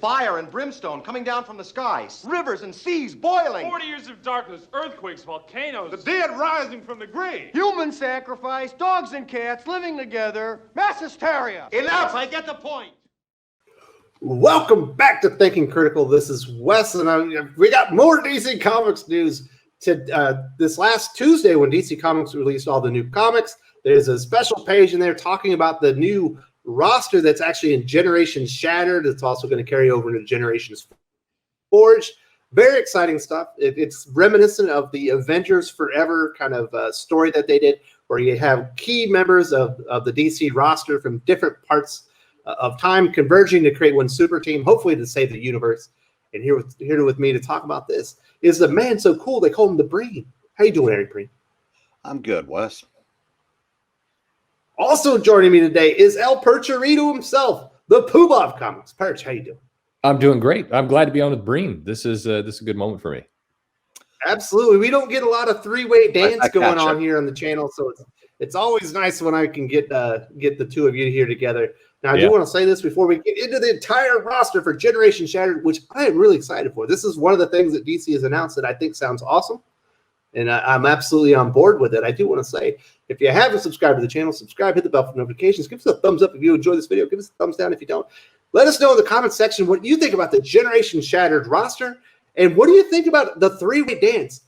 Fire and brimstone coming down from the skies. Rivers and seas boiling. 40 years of darkness, earthquakes, volcanoes. The dead rising from the grave. Human sacrifice, dogs and cats living together, mass hysteria. Enough, I get the point. Welcome back to Thinking Critical. This is Wes, and we got more DC Comics news. This last Tuesday, when DC Comics released all the new comics, there's a special page in there talking about the new roster that's actually in Generations Shattered. It's also going to carry over into Generations Forged. Very exciting stuff. It's reminiscent of the Avengers Forever kind of story that they did, where you have key members of the DC roster from different parts of time converging to create one super team, hopefully to save the universe. And here with me to talk about this is the man so cool they call him the Breen. How you doing, Eric Breen? I'm good, Wes. Also joining me today is El Percherito himself, the Poobah of Comics. Perch, how you doing? I'm doing great. I'm glad to be on with Breen. This is a good moment for me. Absolutely. We don't get a lot of three-way dance going on here on the channel, so it's always nice when I can get the two of you here together. Now, I do want to say this before we get into the entire roster for Generation Shattered, which I am really excited for. This is one of the things that DC has announced that I think sounds awesome, and I'm absolutely on board with it. I do want to say, if you haven't subscribed to the channel, subscribe, hit the bell for notifications. Give us a thumbs up if you enjoy this video. Give us a thumbs down if you don't. Let us know in the comment section what you think about the Generation Shattered roster, and what do you think about the three-way dance?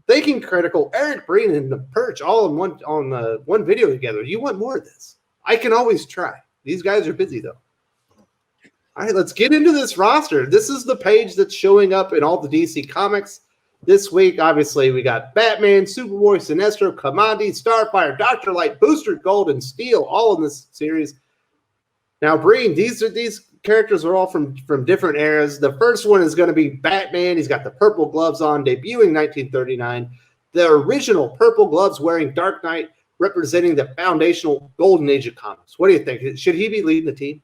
Thinking Critical, Eric Breen, and the Perch all in one video together. You want more of this? I can always try. These guys are busy, though. All right, let's get into this roster. This is the page that's showing up in all the DC comics this week. Obviously, we got Batman, Superboy, Sinestro, Kamandi, Starfire, Dr. Light, Booster Gold, and Steel, all in this series. Now, Breen, these characters are all from different eras. The first one is going to be Batman. He's got the purple gloves on, debuting 1939. The original purple gloves wearing Dark Knight, representing the foundational golden age of comics. What do you think? Should he be leading the team?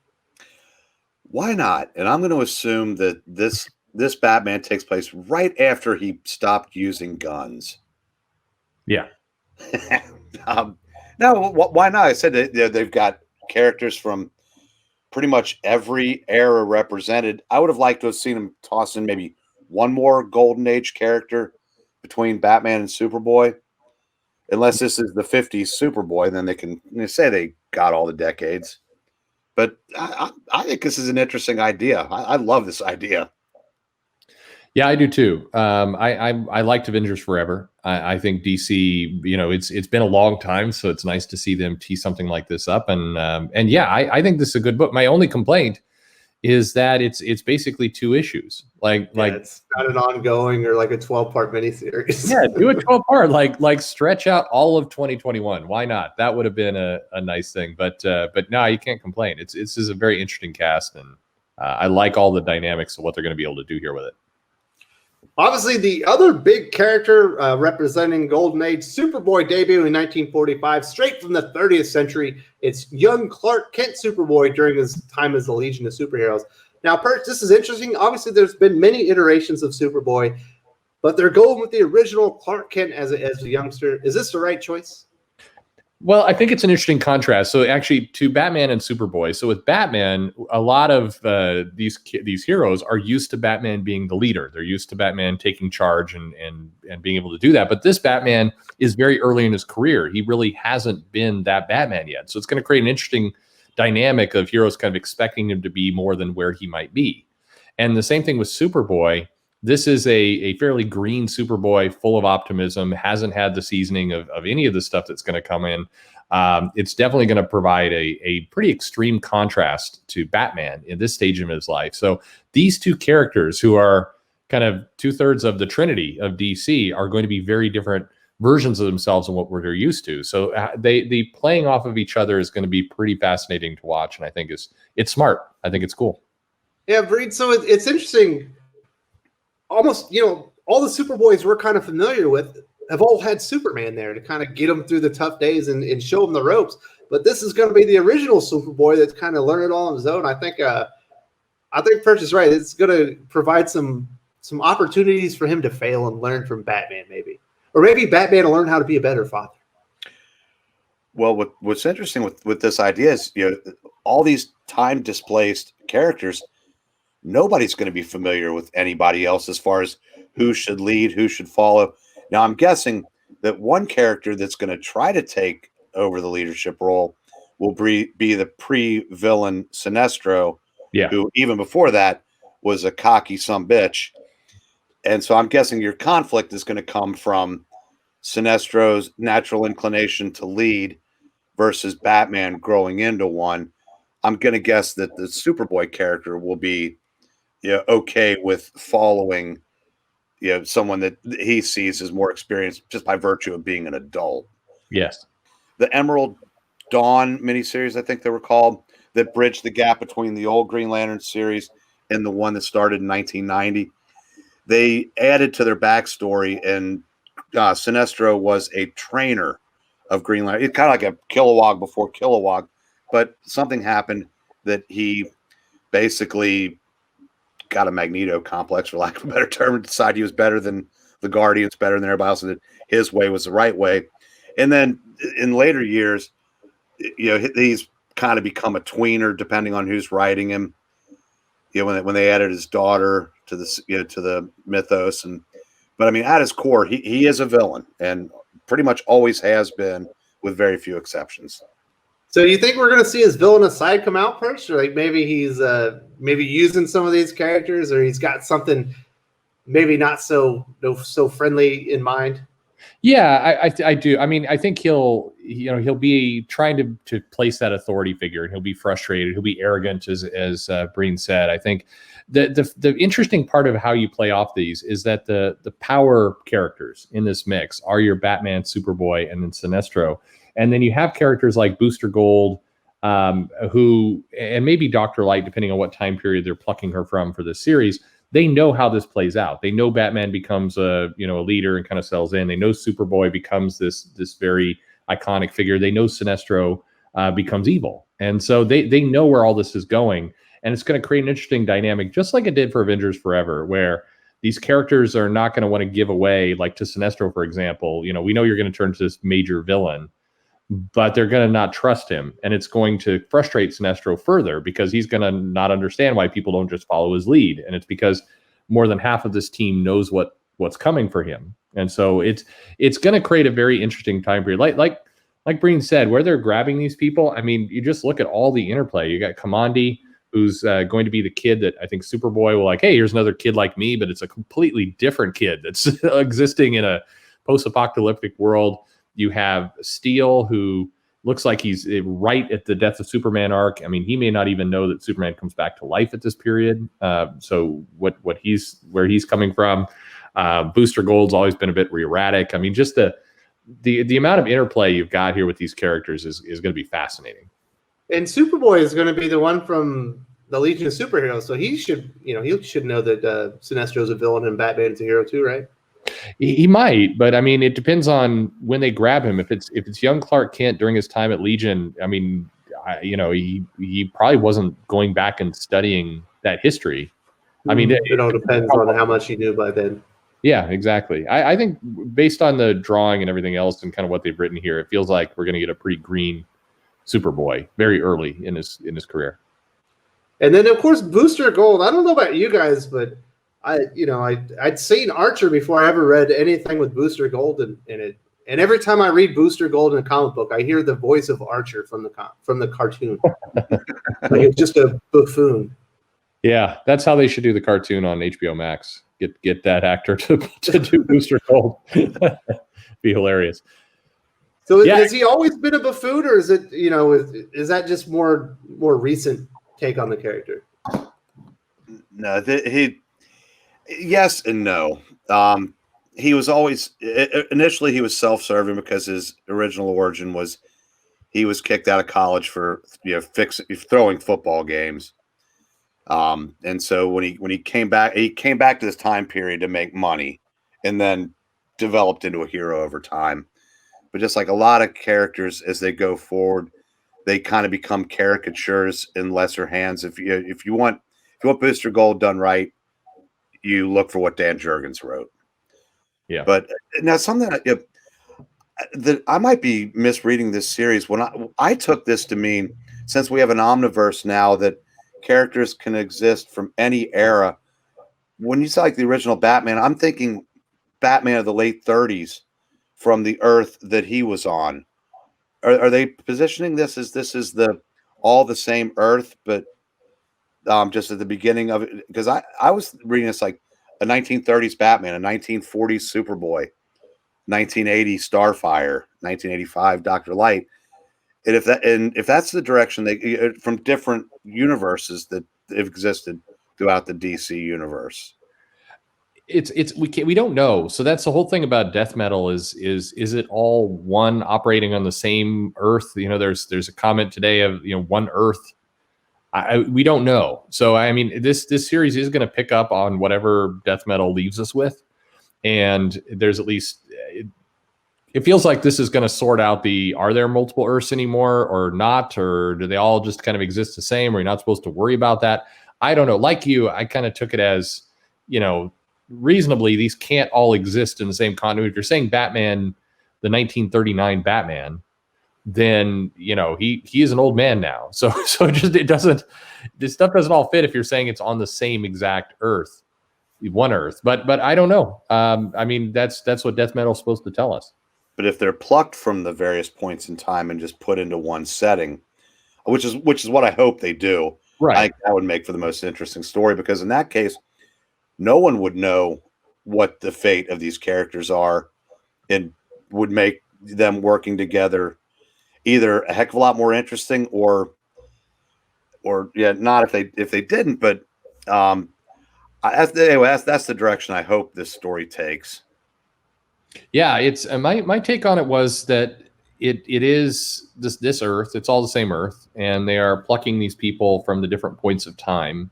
Why not? And I'm going to assume that this Batman takes place right after he stopped using guns. Yeah. No, why not? I said that they've got characters from pretty much every era represented. I would have liked to have seen him toss in maybe one more golden age character between Batman and Superboy. Unless this is the 50s Superboy, then they can say they got all the decades. But I think this is an interesting idea. I love this idea. Yeah, I do too. I liked Avengers Forever. I think DC, it's been a long time, so it's nice to see them tee something like this up. And yeah, I think this is a good book. My only complaint is that it's basically 2 issues. It's not an ongoing or like a 12-part miniseries. Yeah, do a 12-part, like stretch out all of 2021. Why not? That would have been a nice thing. But no, you can't complain. It's a very interesting cast, and I like all the dynamics of what they're going to be able to do here with it. Obviously, the other big character representing Golden Age, Superboy, debuting in 1945, straight from the 30th century. It's young Clark Kent Superboy during his time as the Legion of Superheroes. Now, Perch, this is interesting. Obviously, there's been many iterations of Superboy, but they're going with the original Clark Kent as a youngster. Is this the right choice? Well, I think it's an interesting contrast. So actually to Batman and Superboy. So with Batman, a lot of these heroes are used to Batman being the leader. They're used to Batman taking charge and being able to do that. But this Batman is very early in his career. He really hasn't been that Batman yet. So it's going to create an interesting dynamic of heroes kind of expecting him to be more than where he might be. And the same thing with Superboy. This is a fairly green Superboy, full of optimism, hasn't had the seasoning of any of the stuff that's going to come in. It's definitely going to provide a pretty extreme contrast to Batman in this stage of his life. So these 2 characters, who are kind of 2/3 of the Trinity of DC, are going to be very different versions of themselves than what we're used to. So they playing off of each other is going to be pretty fascinating to watch, and I think it's smart. I think it's cool. Yeah, Breed. So it's interesting. Almost, all the Superboys we're kind of familiar with have all had Superman there to kind of get them through the tough days and show them the ropes. But this is going to be the original Superboy that's kind of learning it all on his own. I think Perch is right. It's going to provide some opportunities for him to fail and learn from Batman, maybe. Or maybe Batman will learn how to be a better father. Well, what's interesting with this idea is, all these time displaced characters nobody's going to be familiar with anybody else as far as who should lead, who should follow. Now, I'm guessing that one character that's going to try to take over the leadership role will be the pre-villain Sinestro, who even before that was a cocky sumbitch. And so I'm guessing your conflict is going to come from Sinestro's natural inclination to lead versus Batman growing into one. I'm going to guess that the Superboy character will be okay with following someone that he sees as more experienced just by virtue of being an adult. Yes. The Emerald Dawn miniseries, I think they were called, that bridged the gap between the old Green Lantern series and the one that started in 1990. They added to their backstory, and Sinestro was a trainer of Green Lantern. It's kind of like a Kilowog before Kilowog, but something happened that he basically got a Magneto complex, for lack of a better term, and decided he was better than the Guardians, better than everybody else, and that his way was the right way. And then in later years, he's kind of become a tweener depending on who's writing him. When they added his daughter to the mythos, but I mean, at his core, he is a villain and pretty much always has been, with very few exceptions. So you think we're going to see his villainous side come out first, or like maybe he's maybe using some of these characters, or he's got something maybe not so friendly in mind? Yeah, I do. I mean, I think he'll be trying to place that authority figure, and he'll be frustrated. He'll be arrogant, as Breen said. I think the interesting part of how you play off these is that the power characters in this mix are your Batman, Superboy, and then Sinestro. And then you have characters like Booster Gold, who, and maybe Dr. Light, depending on what time period they're plucking her from for this series. They know how this plays out. They know Batman becomes a leader and kind of sells in. They know Superboy becomes this very iconic figure. They know Sinestro becomes evil. And so they know where all this is going. And it's going to create an interesting dynamic, just like it did for Avengers Forever, where these characters are not going to want to give away, like to Sinestro, for example. We know you're going to turn to this major villain, but they're going to not trust him. And it's going to frustrate Sinestro further because he's going to not understand why people don't just follow his lead. And it's because more than half of this team knows what's coming for him. And so it's going to create a very interesting time period. Like Breen said, where they're grabbing these people. I mean, you just look at all the interplay. You got Kamandi, who's going to be the kid that I think Superboy will like, hey, here's another kid like me, but it's a completely different kid that's existing in a post-apocalyptic world. You have Steel, who looks like he's right at the Death of Superman arc. I mean, he may not even know that Superman comes back to life at this period. So where he's coming from. Booster Gold's always been a bit erratic. I mean, just the amount of interplay you've got here with these characters is going to be fascinating. And Superboy is going to be the one from the Legion of Superheroes, so he should know that Sinestro's a villain and Batman's a hero too, right? He might, but I mean, it depends on when they grab him. If it's young Clark Kent during his time at Legion, I mean, he probably wasn't going back and studying that history. I mean, it all depends on how much he knew by then. Yeah, exactly. I think based on the drawing and everything else and kind of what they've written here, it feels like we're going to get a pretty green Superboy very early in his career. And then, of course, Booster Gold. I don't know about you guys, but I'd seen Archer before I ever read anything with Booster Gold in it. And every time I read Booster Gold in a comic book, I hear the voice of Archer from the cartoon. Like it's just a buffoon. Yeah, that's how they should do the cartoon on HBO Max. Get that actor to do Booster Gold. Be hilarious. So has he always been a buffoon, or is it is that just more recent take on the character? No, yes and no. He was always initially he was self-serving because his original origin was he was kicked out of college for throwing football games. And so when he came back to this time period to make money, and then developed into a hero over time. But just like a lot of characters, as they go forward, they kind of become caricatures in lesser hands. If you want Booster Gold done right, you look for what Dan Jurgens wrote. Yeah. But now something that I might be misreading this series. When I took this to mean, since we have an omniverse now that characters can exist from any era. When you say like the original Batman, I'm thinking Batman of the late 30s from the Earth that he was on. Are they positioning this as this is all the same Earth, but just at the beginning of it? Because I was reading this like a 1930s Batman, a 1940s Superboy, 1980 Starfire, 1985 Dr. Light. And if that's the direction they from different universes that have existed throughout the DC universe. We don't know. So that's the whole thing about death metal is it all one operating on the same Earth? You know, there's a comment today of, you know, one Earth. We don't know. So I mean, this series is going to pick up on whatever death metal leaves us with, and there's at least it feels like this is going to sort out are there multiple Earths anymore or not, or do they all just kind of exist the same? Or you're not supposed to worry about that? I don't know. Like you, I kind of took it as, you know, reasonably these can't all exist in the same continuity. If you're saying Batman, the 1939 Batman, then, you know, he is an old man now. So this stuff doesn't all fit if you're saying it's on the same exact Earth, one Earth. But I don't know. I mean, that's what death metal is supposed to tell us. But if they're plucked from the various points in time and just put into one setting, which is what I hope they do, right? I think that would make for the most interesting story, because in that case, no one would know what the fate of these characters are, and would make them working together either a heck of a lot more interesting or yeah, not if they didn't. But that's the direction I hope this story takes. Yeah, it's my take on it was that it is this Earth. It's all the same Earth, and they are plucking these people from the different points of time.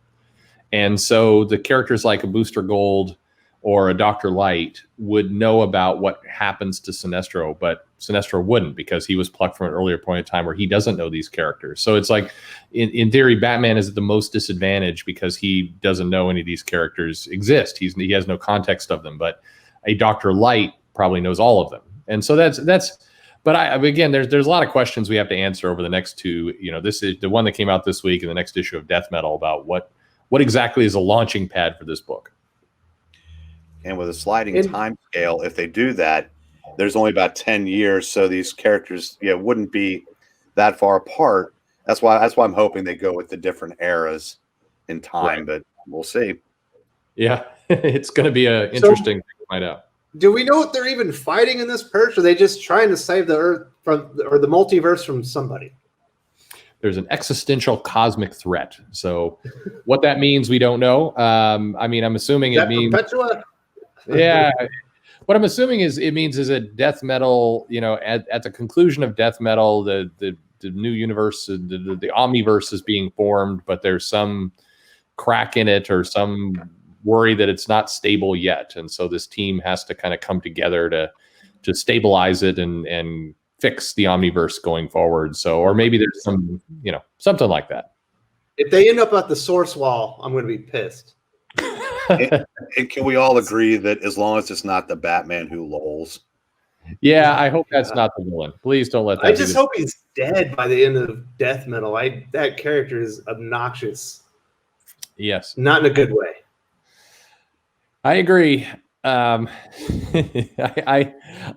And so the characters like a Booster Gold or a Dr. Light would know about what happens to Sinestro, but Sinestro wouldn't, because he was plucked from an earlier point in time where he doesn't know these characters. So it's like, in theory, Batman is at the most disadvantaged because he doesn't know any of these characters exist. He has no context of them, but a Dr. Light probably knows all of them. And so that's but again, there's a lot of questions we have to answer over the next two. You know, this is the one that came out this week and the next issue of Death Metal about what exactly is a launching pad for this book. And with a sliding time scale, if they do that, there's only about 10 years, so these characters wouldn't be that far apart. That's why I'm hoping they go with the different eras in time, right. But we'll see. Yeah, it's going to be interesting thing to find out. Do we know what they're even fighting in this purge? Or are they just trying to save the Earth or the multiverse from somebody? There's an existential cosmic threat. So what that means, we don't know. I mean, I'm assuming it means Perpetua? Yeah. What I'm assuming is that Death Metal, you know, at the conclusion of Death Metal, the new universe, the Omniverse is being formed, but there's some crack in it or some worry that it's not stable yet. And so this team has to kind of come together to stabilize it and fix the Omniverse going forward. So, or maybe there's some, you know, something like that. If they end up at the source wall, I'm going to be pissed. and can we all agree that as long as it's not the Batman who lols? Yeah, I hope that's not the villain. Please don't let that. I just hope he's dead by the end of Death Metal. That character is obnoxious. Yes. Not in a good way. I agree. I think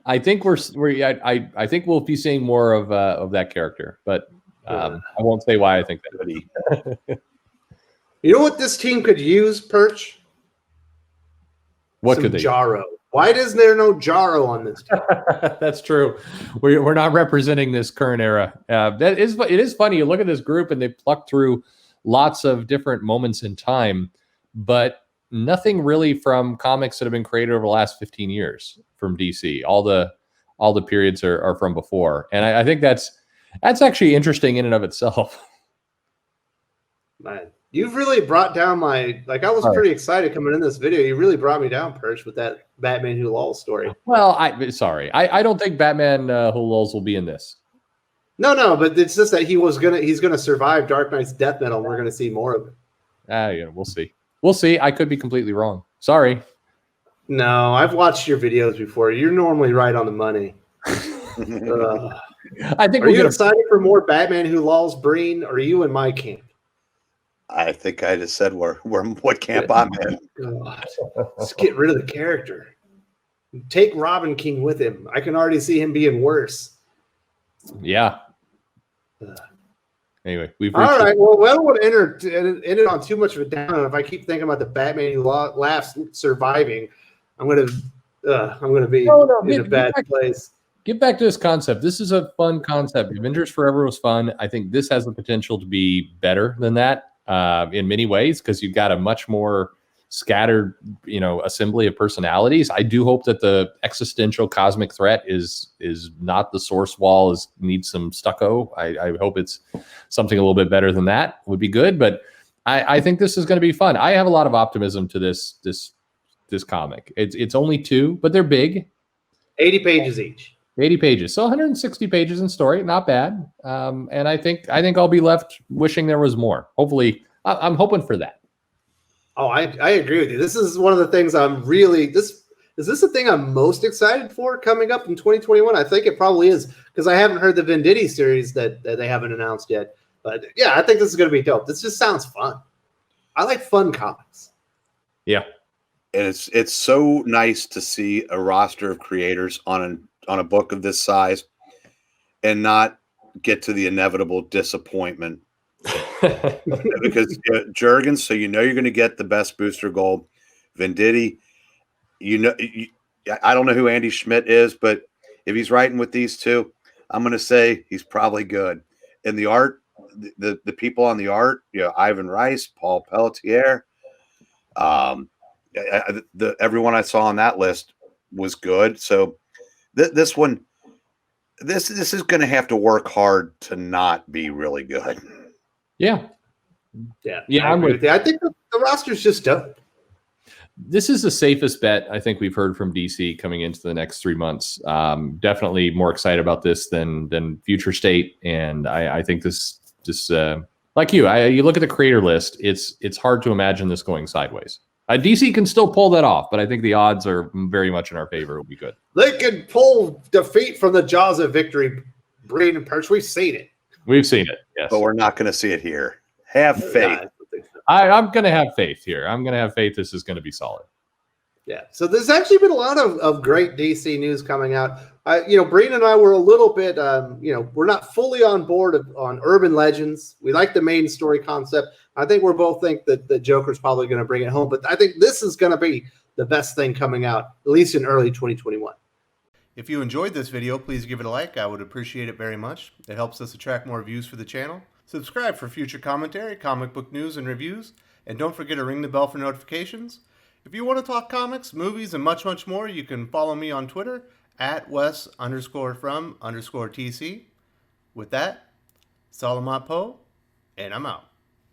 I think we'll be seeing more of that character, but I won't say why I think that. You know what this team could use, Perch? What could they? Jarro. Why isn't there no Jarro on this team? That's true. We're not representing this current era. It is funny. You look at this group and they pluck through lots of different moments in time, but nothing really from comics that have been created over the last 15 years from DC. All the periods are from before, and I think that's actually interesting in and of itself. Man, you've really brought down I was pretty excited coming in this video. You really brought me down, Perch, with that Batman Who Lulls story. Well, I don't think Batman Who Lulls will be in this. No, but it's just that he's gonna survive Dark Knight's Death Metal, and we're gonna see more of it. Yeah, we'll see. We'll see. I could be completely wrong. Sorry. No, I've watched your videos before. You're normally right on the money. I think. Are you excited for more Batman Who Lulls, Breen? Or are you in my camp? I think I just said what camp I'm in. God. Just get rid of the character. Take Robin King with him. I can already see him being worse. Yeah. Anyway, we've all right. Well, I don't want to end it on too much of a down. And if I keep thinking about the Batman who laughs surviving, I'm gonna be in a bad place. Get back to this concept. This is a fun concept. Avengers Forever was fun. I think this has the potential to be better than that in many ways because you've got a much more scattered, assembly of personalities. I do hope that the existential cosmic threat is not the source wall, needs some stucco. I hope it's something a little bit better than that. Would be good, but I think this is going to be fun. I have a lot of optimism to this comic. It's only 2, but they're big. 80 pages each. 80 pages, so 160 pages in story, not bad. And I think I'll be left wishing there was more. Hopefully, I'm hoping for that. Oh, I agree with you. This is one of the things is this the thing I'm most excited for coming up in 2021? I think it probably is because I haven't heard the Venditti series that they haven't announced yet. But yeah, I think this is going to be dope. This just sounds fun. I like fun comics. Yeah. And it's so nice to see a roster of creators on a book of this size and not get to the inevitable disappointment. Because Jurgens, so you're going to get the best Booster Gold. Venditti, I don't know who Andy Schmidt is, but if he's writing with these two, I'm going to say he's probably good. And the art, the people on the art, Ivan Rice, Paul Pelletier, everyone I saw on that list was good. So this one, this is going to have to work hard to not be really good. Yeah. I'm with you. I think the roster's just dope. This is the safest bet I think we've heard from DC coming into the next 3 months. Definitely more excited about this than Future State, and I think this like you look at the creator list. It's hard to imagine this going sideways. DC can still pull that off, but I think the odds are very much in our favor. It'll be good. They can pull defeat from the jaws of victory. Breen and Perch, we've seen it. We've seen it, yes. But we're not going to see it here. Have faith. I'm going to have faith here. I'm going to have faith this is going to be solid. Yeah. So there's actually been a lot of great DC news coming out. Breen and I were a little bit, we're not fully on board on urban legends. We like the main story concept. I think we're both think that the Joker's probably going to bring it home. But I think this is going to be the best thing coming out, at least in early 2021. If you enjoyed this video, please give it a like. I would appreciate it very much. It helps us attract more views for the channel. Subscribe for future commentary, comic book news, and reviews. And don't forget to ring the bell for notifications. If you want to talk comics, movies, and much, much more, you can follow me on Twitter at Wes_from_TC. With that, Salamat Po, and I'm out.